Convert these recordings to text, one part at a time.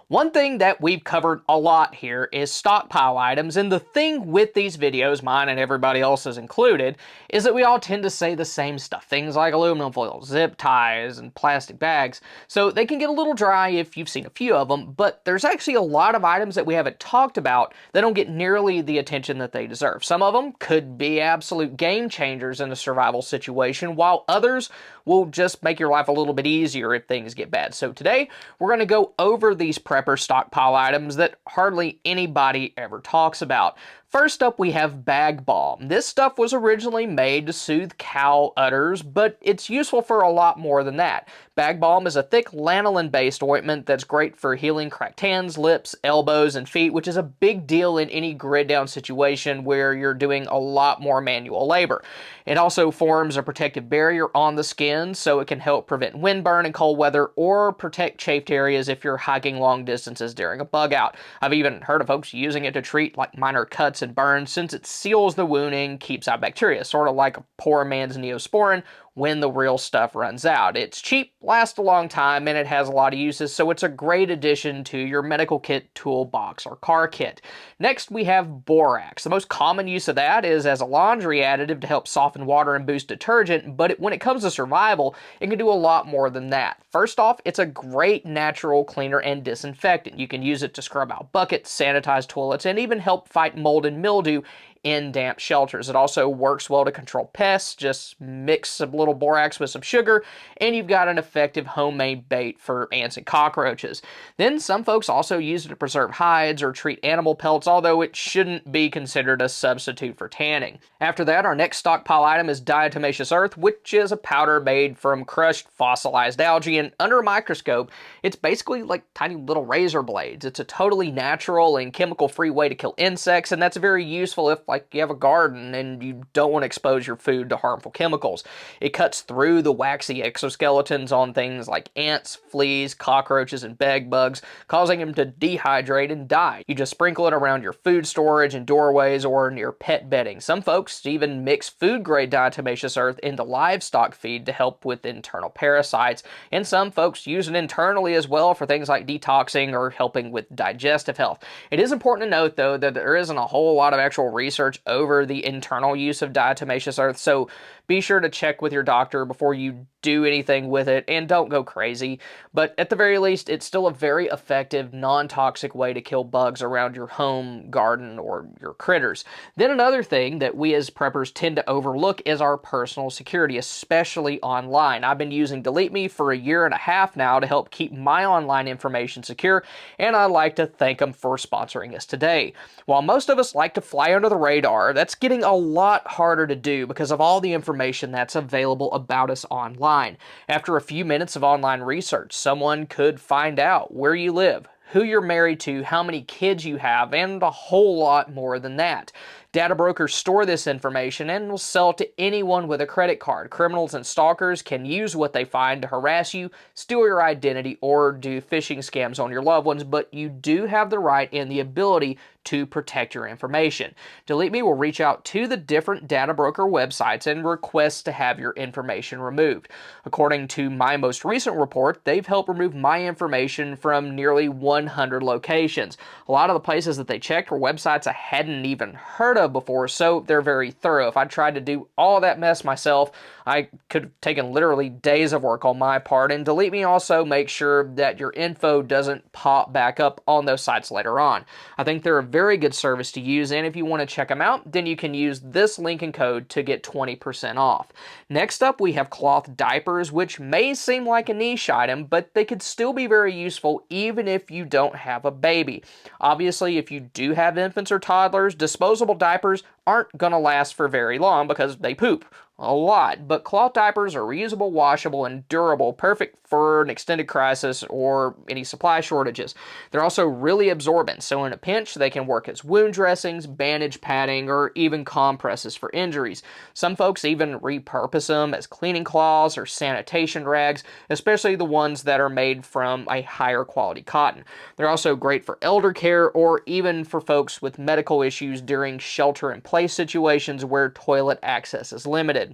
One thing that we've covered a lot here is stockpile items, and the thing with these videos, mine and everybody else's included, is that we all tend to say the same stuff. Things like aluminum foil, zip ties, and plastic bags. So they can get a little dry if you've seen a few of them, but there's actually a lot of items that we haven't talked about that don't get nearly the attention that they deserve. Some of them could be absolute game changers in a survival situation, while others will just make your life a little bit easier if things get bad. So today, we're going to go over these prepper stockpile items that hardly anybody ever talks about. First up, we have bag balm. This stuff was originally made to soothe cow udders, but it's useful for a lot more than that. Bag balm is a thick lanolin-based ointment that's great for healing cracked hands, lips, elbows, and feet, which is a big deal in any grid-down situation where you're doing a lot more manual labor. It also forms a protective barrier on the skin, so it can help prevent windburn in cold weather or protect chafed areas if you're hiking long distances during a bug out. I've even heard of folks using it to treat like minor cuts and burns since it seals the wounding, keeps out bacteria, sort of like a poor man's Neosporin when the real stuff runs out. It's cheap, lasts a long time, and it has a lot of uses, so it's a great addition to your medical kit, toolbox, or car kit. Next, we have borax. The most common use of that is as a laundry additive to help soften water and boost detergent, but when it comes to survival, it can do a lot more than that. First off, it's a great natural cleaner and disinfectant. You can use it to scrub out buckets, sanitize toilets, and even help fight mold and mildew in damp shelters. It also works well to control pests. Just mix a little borax with some sugar, and you've got an effective homemade bait for ants and cockroaches. Then some folks also use it to preserve hides or treat animal pelts, although it shouldn't be considered a substitute for tanning. After that, our next stockpile item is diatomaceous earth, which is a powder made from crushed fossilized algae, and under a microscope, it's basically like tiny little razor blades. It's a totally natural and chemical-free way to kill insects, and that's very useful if like you have a garden and you don't want to expose your food to harmful chemicals. It cuts through the waxy exoskeletons on things like ants, fleas, cockroaches, and bed bugs, causing them to dehydrate and die. You just sprinkle it around your food storage and doorways or near pet bedding. Some folks even mix food-grade diatomaceous earth into livestock feed to help with internal parasites, and some folks use it internally as well for things like detoxing or helping with digestive health. It is important to note, though, that there isn't a whole lot of actual research over the internal use of diatomaceous earth, so be sure to check with your doctor before you do anything with it, and don't go crazy. But at the very least, it's still a very effective, non-toxic way to kill bugs around your home, garden, or your critters. Then another thing that we as preppers tend to overlook is our personal security, especially online. I've been using DeleteMe for 1.5 years now to help keep my online information secure, and I'd like to thank them for sponsoring us today. While most of us like to fly under the radar, that's getting a lot harder to do because of all the information that's available about us online. After a few minutes of online research, someone could find out where you live, who you're married to, how many kids you have, and a whole lot more than that. Data brokers store this information and will sell it to anyone with a credit card. Criminals and stalkers can use what they find to harass you, steal your identity, or do phishing scams on your loved ones, but you do have the right and the ability to protect your information. DeleteMe will reach out to the different data broker websites and request to have your information removed. According to my most recent report, they've helped remove my information from nearly 100 locations. A lot of the places that they checked were websites I hadn't even heard of before, so they're very thorough. If I tried to do all that mess myself, I could have taken literally days of work on my part, and DeleteMe also makes sure that your info doesn't pop back up on those sites later on. I think they're a very good service to use, and if you want to check them out, then you can use this link and code to get 20% off. Next up, we have cloth diapers, which may seem like a niche item, but they could still be very useful even if you don't have a baby. Obviously, if you do have infants or toddlers, disposable diapers aren't going to last for very long because they poop a lot, but cloth diapers are reusable, washable, and durable, perfect for an extended crisis or any supply shortages. They're also really absorbent, so in a pinch, they can work as wound dressings, bandage padding, or even compresses for injuries. Some folks even repurpose them as cleaning cloths or sanitation rags, especially the ones that are made from a higher quality cotton. They're also great for elder care or even for folks with medical issues during shelter-in-place situations where toilet access is limited.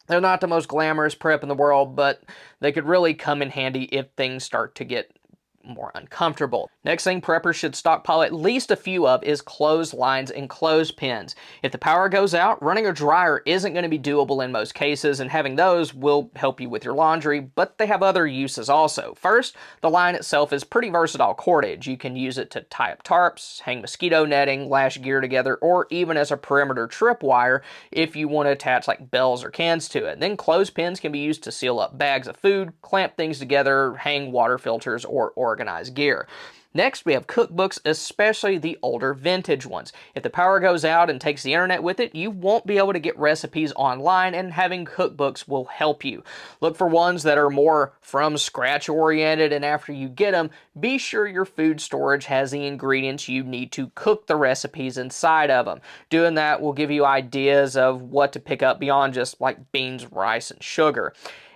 They're not the most glamorous prep in the world, but they could really come in handy if things start to get more uncomfortable. Next thing preppers should stockpile at least a few of is clotheslines and clothespins. If the power goes out, running a dryer isn't going to be doable in most cases, and having those will help you with your laundry, but they have other uses also. First, the line itself is pretty versatile cordage. You can use it to tie up tarps, hang mosquito netting, lash gear together, or even as a perimeter tripwire if you want to attach like bells or cans to it. Then clothespins can be used to seal up bags of food, clamp things together, hang water filters, or organize gear. Next, we have cookbooks, especially the older vintage ones. If the power goes out and takes the internet with it, you won't be able to get recipes online, and having cookbooks will help you. Look for ones that are more from scratch oriented, and after you get them, be sure your food storage has the ingredients you need to cook the recipes inside of them. Doing that will give you ideas of what to pick up beyond just like beans, rice, and sugar.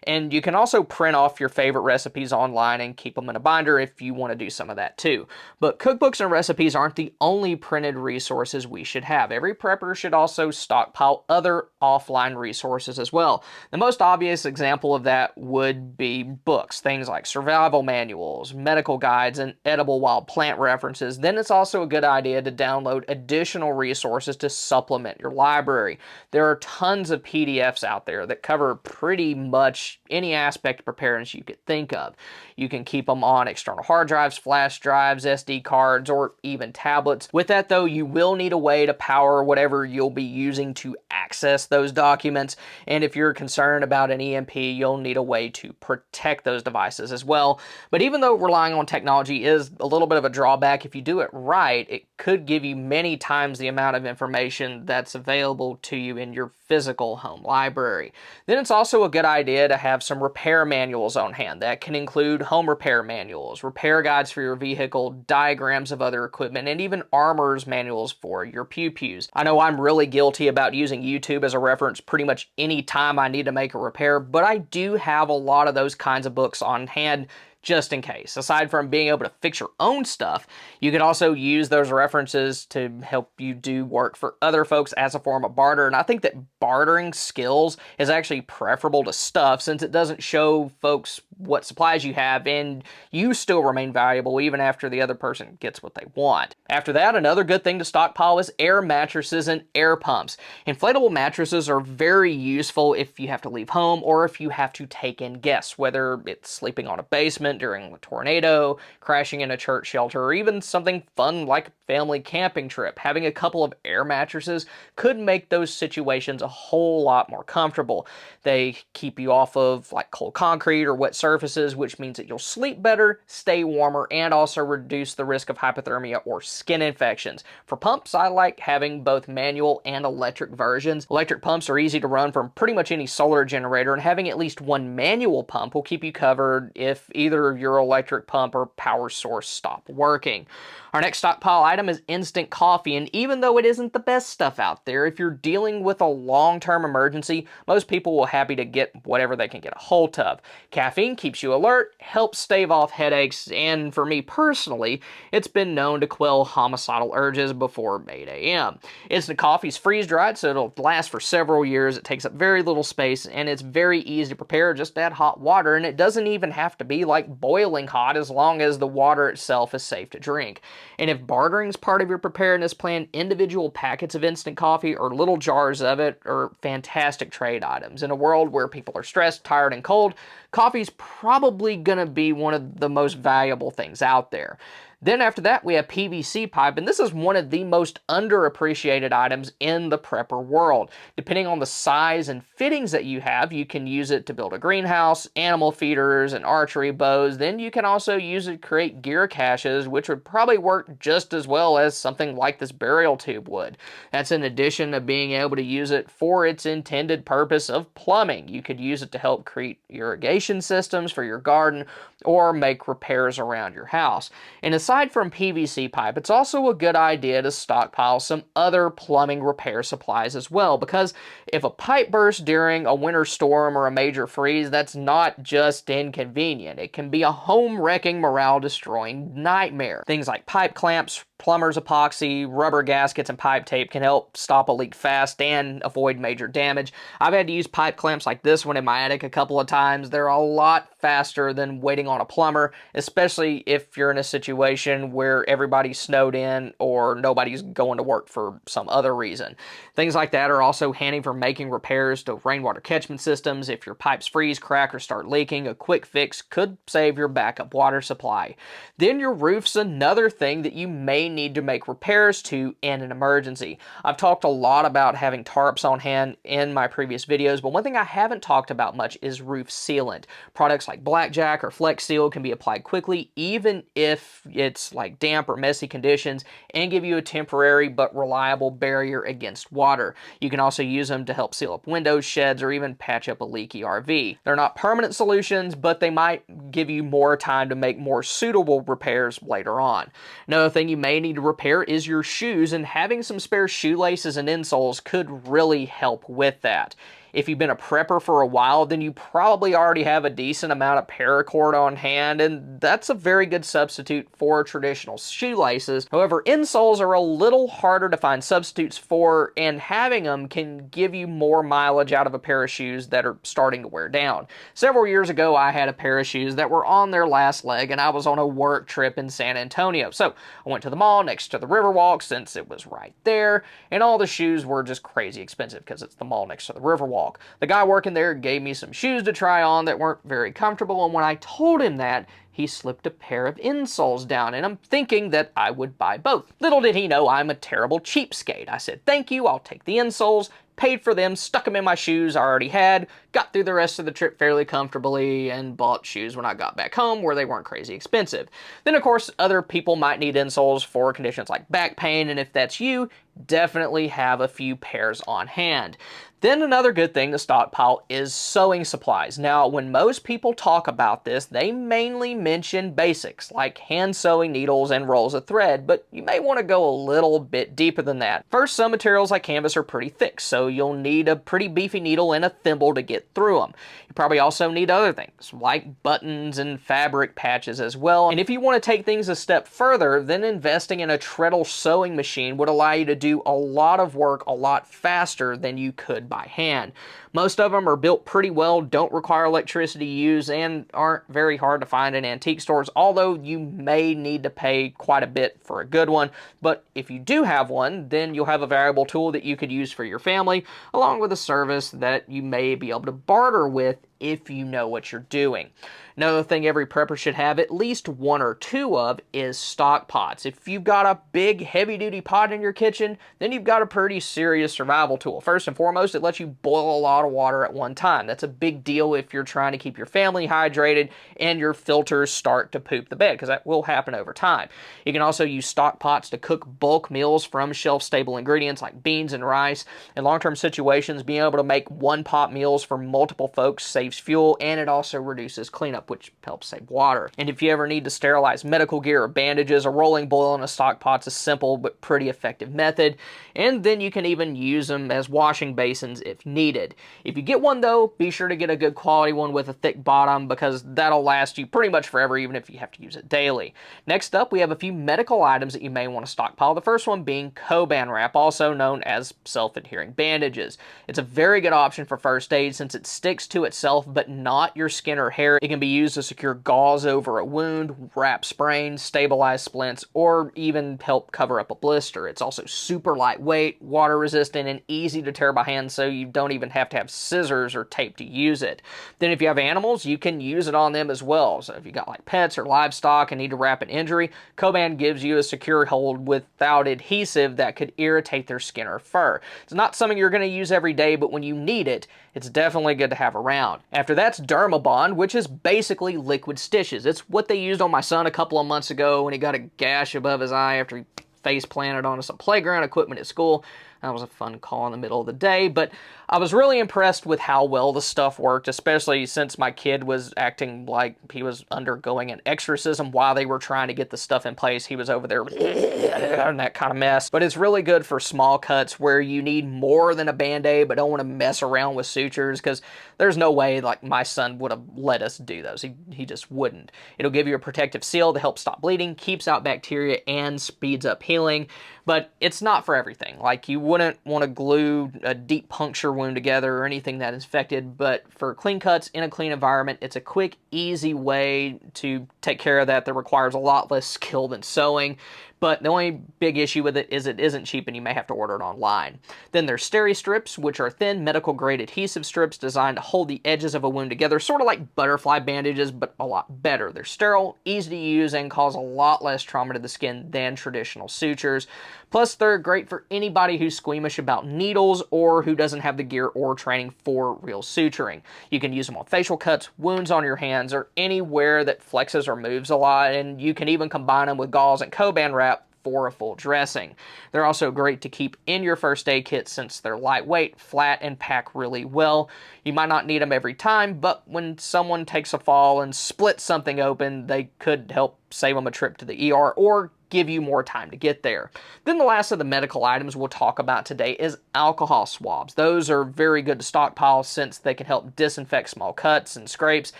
And you can also print off your favorite recipes online and keep them in a binder if you want to do some of that too. But cookbooks and recipes aren't the only printed resources we should have. Every prepper should also stockpile other offline resources as well. The most obvious example of that would be books, things like survival manuals, medical guides, and edible wild plant references. Then it's also a good idea to download additional resources to supplement your library. There are tons of PDFs out there that cover pretty much any aspect of preparedness you could think of. You can keep them on external hard drives, flash drives, SD cards, or even tablets. With that though, you will need a way to power whatever you'll be using to access those documents, and if you're concerned about an EMP, you'll need a way to protect those devices as well. But even though relying on technology is a little bit of a drawback, if you do it right, it could give you many times the amount of information that's available to you in your physical home library. Then it's also a good idea to have some repair manuals on hand. That can include home repair manuals, repair guides for your vehicle, diagrams of other equipment, and even armor's manuals for your pew-pews. I know I'm really guilty about using YouTube as a reference pretty much any time I need to make a repair, but I do have a lot of those kinds of books on hand just in case. Aside from being able to fix your own stuff, you can also use those references to help you do work for other folks as a form of barter. And I think that bartering skills is actually preferable to stuff, since it doesn't show folks what supplies you have and you still remain valuable even after the other person gets what they want. After that, another good thing to stockpile is air mattresses and air pumps. Inflatable mattresses are very useful if you have to leave home or if you have to take in guests, whether it's sleeping on a basement during a tornado, crashing in a church shelter, or even something fun like a family camping trip. Having a couple of air mattresses could make those situations a whole lot more comfortable. They keep you off of like cold concrete or wet surfaces, which means that you'll sleep better, stay warmer, and also reduce the risk of hypothermia or skin infections. For pumps, I like having both manual and electric versions. Electric pumps are easy to run from pretty much any solar generator, and having at least one manual pump will keep you covered if either your electric pump or power source stop working. Our next stockpile item is instant coffee, and even though it isn't the best stuff out there, if you're dealing with a long-term emergency, most people will happy to get whatever they can get a hold of. Caffeine keeps you alert, helps stave off headaches, and for me personally, it's been known to quell homicidal urges before 8 a.m. Instant coffee's freeze-dried, so it'll last for several years. It takes up very little space, and it's very easy to prepare. Just add hot water, and it doesn't even have to be like boiling hot as long as the water itself is safe to drink. And if bartering is part of your preparedness plan, individual packets of instant coffee or little jars of it are fantastic trade items. In a world where people are stressed, tired, and cold, coffee's probably gonna be one of the most valuable things out there. Then after that, we have PVC pipe, and this is one of the most underappreciated items in the prepper world. Depending on the size and fittings that you have, you can use it to build a greenhouse, animal feeders, and archery bows. Then you can also use it to create gear caches, which would probably work just as well as something like this burial tube would. That's in addition to being able to use it for its intended purpose of plumbing. You could use it to help create irrigation systems for your garden or make repairs around your house. And aside from PVC pipe, it's also a good idea to stockpile some other plumbing repair supplies as well, because if a pipe bursts during a winter storm or a major freeze, that's not just inconvenient. It can be a home-wrecking, morale-destroying nightmare. Things like pipe clamps, plumber's epoxy, rubber gaskets, and pipe tape can help stop a leak fast and avoid major damage. I've had to use pipe clamps like this one in my attic a couple of times. They're a lot faster than waiting on a plumber, especially if you're in a situation where everybody's snowed in or nobody's going to work for some other reason. Things like that are also handy for making repairs to rainwater catchment systems. If your pipes freeze, crack, or start leaking, a quick fix could save your backup water supply. Then your roof's another thing that you may need to make repairs to in an emergency. I've talked a lot about having tarps on hand in my previous videos, but one thing I haven't talked about much is roof sealant. Products like Blackjack or Flex Seal can be applied quickly, even if it's like damp or messy conditions, and give you a temporary but reliable barrier against water. You can also use them to help seal up windows, sheds, or even patch up a leaky RV. They're not permanent solutions, but they might give you more time to make more suitable repairs later on. Another thing you may need to repair is your shoes, and having some spare shoelaces and insoles could really help with that. If you've been a prepper for a while, then you probably already have a decent amount of paracord on hand, and that's a very good substitute for traditional shoelaces. However, insoles are a little harder to find substitutes for, and having them can give you more mileage out of a pair of shoes that are starting to wear down. Several years ago, I had a pair of shoes that were on their last leg, and I was on a work trip in San Antonio. So I went to the mall next to the Riverwalk since it was right there, and all the shoes were just crazy expensive because it's the mall next to the Riverwalk. The guy working there gave me some shoes to try on that weren't very comfortable, and when I told him that, he slipped a pair of insoles down, and I'm thinking that I would buy both. Little did he know I'm a terrible cheapskate. I said, "Thank you, I'll take the insoles," paid for them, stuck them in my shoes I already had, got through the rest of the trip fairly comfortably, and bought shoes when I got back home where they weren't crazy expensive. Then, of course, other people might need insoles for conditions like back pain, and if that's you, definitely have a few pairs on hand. Then another good thing to stockpile is sewing supplies. Now, when most people talk about this, they mainly mention basics like hand sewing needles and rolls of thread, but you may want to go a little bit deeper than that. First, some materials like canvas are pretty thick, so you'll need a pretty beefy needle and a thimble to get through them. You probably also need other things like buttons and fabric patches as well. And if you want to take things a step further, then investing in a treadle sewing machine would allow you to do a lot of work a lot faster than you could by hand. Most of them are built pretty well, don't require electricity to use, and aren't very hard to find in antique stores, although you may need to pay quite a bit for a good one. But if you do have one, then you'll have a valuable tool that you could use for your family, along with a service that you may be able to barter with if you know what you're doing. Another thing every prepper should have at least one or two of is stock pots. If you've got a big heavy-duty pot in your kitchen, then you've got a pretty serious survival tool. First and foremost, it lets you boil a lot of water at one time. That's a big deal if you're trying to keep your family hydrated and your filters start to poop the bed, because that will happen over time. You can also use stock pots to cook bulk meals from shelf-stable ingredients like beans and rice. In long-term situations, being able to make one-pot meals for multiple folks saves fuel, and it also reduces cleanup, which helps save water. And if you ever need to sterilize medical gear or bandages, a rolling boil in a stock pot's a simple but pretty effective method. And then you can even use them as washing basins if needed. If you get one though, be sure to get a good quality one with a thick bottom, because that'll last you pretty much forever even if you have to use it daily. Next up, we have a few medical items that you may want to stockpile. The first one being Coban wrap, also known as self-adhering bandages. It's a very good option for first aid since it sticks to itself but not your skin or hair. It can be used to secure gauze over a wound, wrap sprains, stabilize splints, or even help cover up a blister. It's also super lightweight, water resistant, and easy to tear by hand, so you don't even have to have scissors or tape to use it. Then if you have animals, you can use it on them as well. So if you got like pets or livestock and need to wrap an injury, Coban gives you a secure hold without adhesive that could irritate their skin or fur. It's not something you're going to use every day, but when you need it, it's definitely good to have around. After that's Dermabond, which is basically liquid stitches. It's what they used on my son a couple of months ago when he got a gash above his eye after he face planted onto some playground equipment at school. That was a fun call in the middle of the day, but I was really impressed with how well the stuff worked, especially since my kid was acting like he was undergoing an exorcism while they were trying to get the stuff in place. He was over there and that kind of mess. But it's really good for small cuts where you need more than a Band-Aid but don't want to mess around with sutures, because there's no way like my son would have let us do those. He just wouldn't. It'll give you a protective seal to help stop bleeding, keeps out bacteria, and speeds up healing. But it's not for everything. Like, you wouldn't want to glue a deep puncture wound together or anything that is infected, but for clean cuts in a clean environment, it's a quick, easy way to take care of that requires a lot less skill than sewing. But the only big issue with it isn't cheap and you may have to order it online. Then there's Steri Strips, which are thin medical-grade adhesive strips designed to hold the edges of a wound together, sort of like butterfly bandages, but a lot better. They're sterile, easy to use, and cause a lot less trauma to the skin than traditional sutures. Plus, they're great for anybody who's squeamish about needles or who doesn't have the gear or training for real suturing. You can use them on facial cuts, wounds on your hands, or anywhere that flexes or moves a lot, and you can even combine them with gauze and Coban wrap for a full dressing. They're also great to keep in your first aid kit since they're lightweight, flat, and pack really well. You might not need them every time, but when someone takes a fall and splits something open, they could help save them a trip to the ER or give you more time to get there. Then the last of the medical items we'll talk about today is alcohol swabs. Those are very good to stockpile since they can help disinfect small cuts and scrapes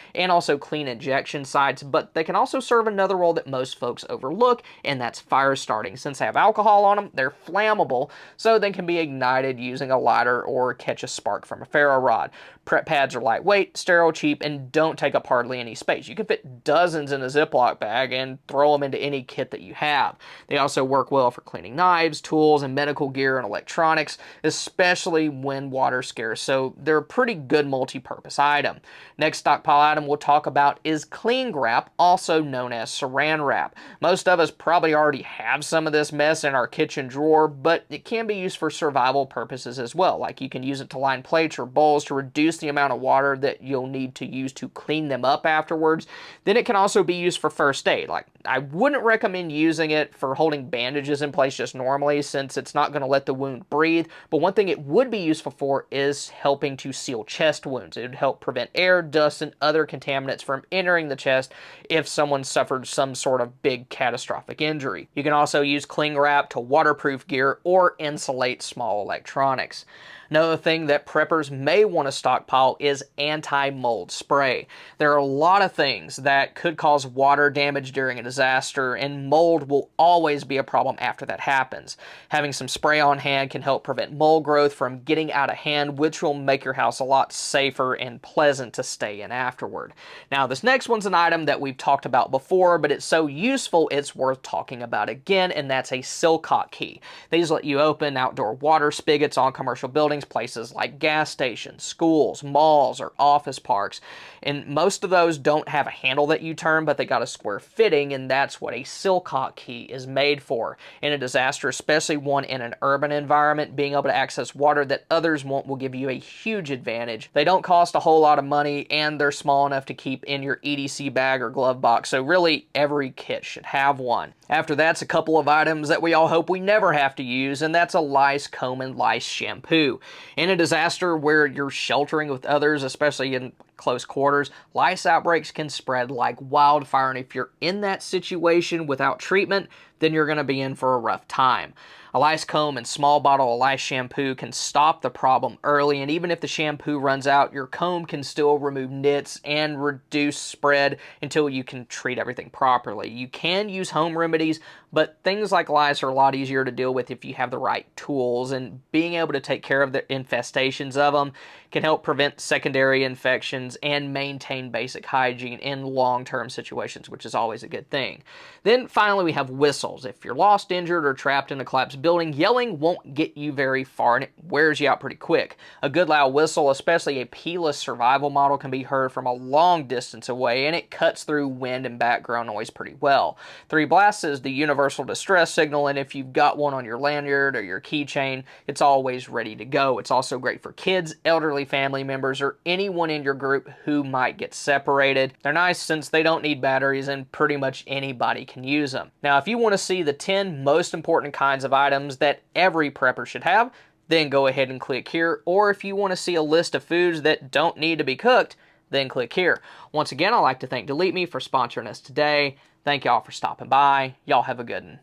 and also clean injection sites, but they can also serve another role that most folks overlook, and that's fire starting. Since they have alcohol on them, they're flammable, so they can be ignited using a lighter or catch a spark from a ferro rod. Prep pads are lightweight, sterile, cheap, and don't take up hardly any space. You can fit dozens in a Ziploc bag and throw them into any kit that you have. They also work well for cleaning knives, tools, and medical gear and electronics, especially when water's scarce, so they're a pretty good multi-purpose item. Next stockpile item we'll talk about is cling wrap, also known as saran wrap. Most of us probably already have some of this mess in our kitchen drawer, but it can be used for survival purposes as well. Like, you can use it to line plates or bowls to reduce the amount of water that you'll need to use to clean them up afterwards. Then it can also be used for first aid. Like, I wouldn't recommend using it for holding bandages in place just normally, since it's not going to let the wound breathe, but one thing it would be useful for is helping to seal chest wounds. It would help prevent air, dust, and other contaminants from entering the chest if someone suffered some sort of big catastrophic injury. You can also use cling wrap to waterproof gear or insulate small electronics. Another thing that preppers may want to stockpile is AntiMold Spray. There are a lot of things that could cause water damage during a disaster, and mold will always be a problem after that happens. Having some spray on hand can help prevent mold growth from getting out of hand, which will make your house a lot safer and pleasant to stay in afterward. Now, this next one's an item that we've talked about before, but it's so useful it's worth talking about again, and that's a Silcock key. These let you open outdoor water spigots on commercial buildings, places like gas stations, schools, malls, or office parks. And most of those don't have a handle that you turn, but they got a square fitting, and that's what a Silcock key is made for. In a disaster, especially one in an urban environment, being able to access water that others won't will give you a huge advantage. They don't cost a whole lot of money, and they're small enough to keep in your EDC bag or glove box, so really every kit should have one. After that's a couple of items that we all hope we never have to use, and that's a Lice comb and Lice shampoo. In a disaster where you're sheltering with others, especially in close quarters, lice outbreaks can spread like wildfire, and if you're in that situation without treatment, then you're going to be in for a rough time. A lice comb and small bottle of lice shampoo can stop the problem early, and even if the shampoo runs out, your comb can still remove nits and reduce spread until you can treat everything properly. You can use home remedies, but things like lice are a lot easier to deal with if you have the right tools, and being able to take care of the infestations of them can help prevent secondary infections and maintain basic hygiene in long-term situations, which is always a good thing. Then finally we have whistles. If you're lost, injured, or trapped in a collapsed building, yelling won't get you very far and it wears you out pretty quick. A good loud whistle, especially a P-less survival model, can be heard from a long distance away, and it cuts through wind and background noise pretty well. 3 blasts is the universal distress signal, and if you've got one on your lanyard or your keychain, it's always ready to go. It's also great for kids, elderly family members, or anyone in your group who might get separated. They're nice since they don't need batteries and pretty much anybody can use them. Now, if you want to see the 10 most important kinds of items that every prepper should have, then go ahead and click here. Or if you want to see a list of foods that don't need to be cooked, then click here. Once again, I'd like to thank DeleteMe for sponsoring us today. Thank y'all for stopping by. Y'all have a good one.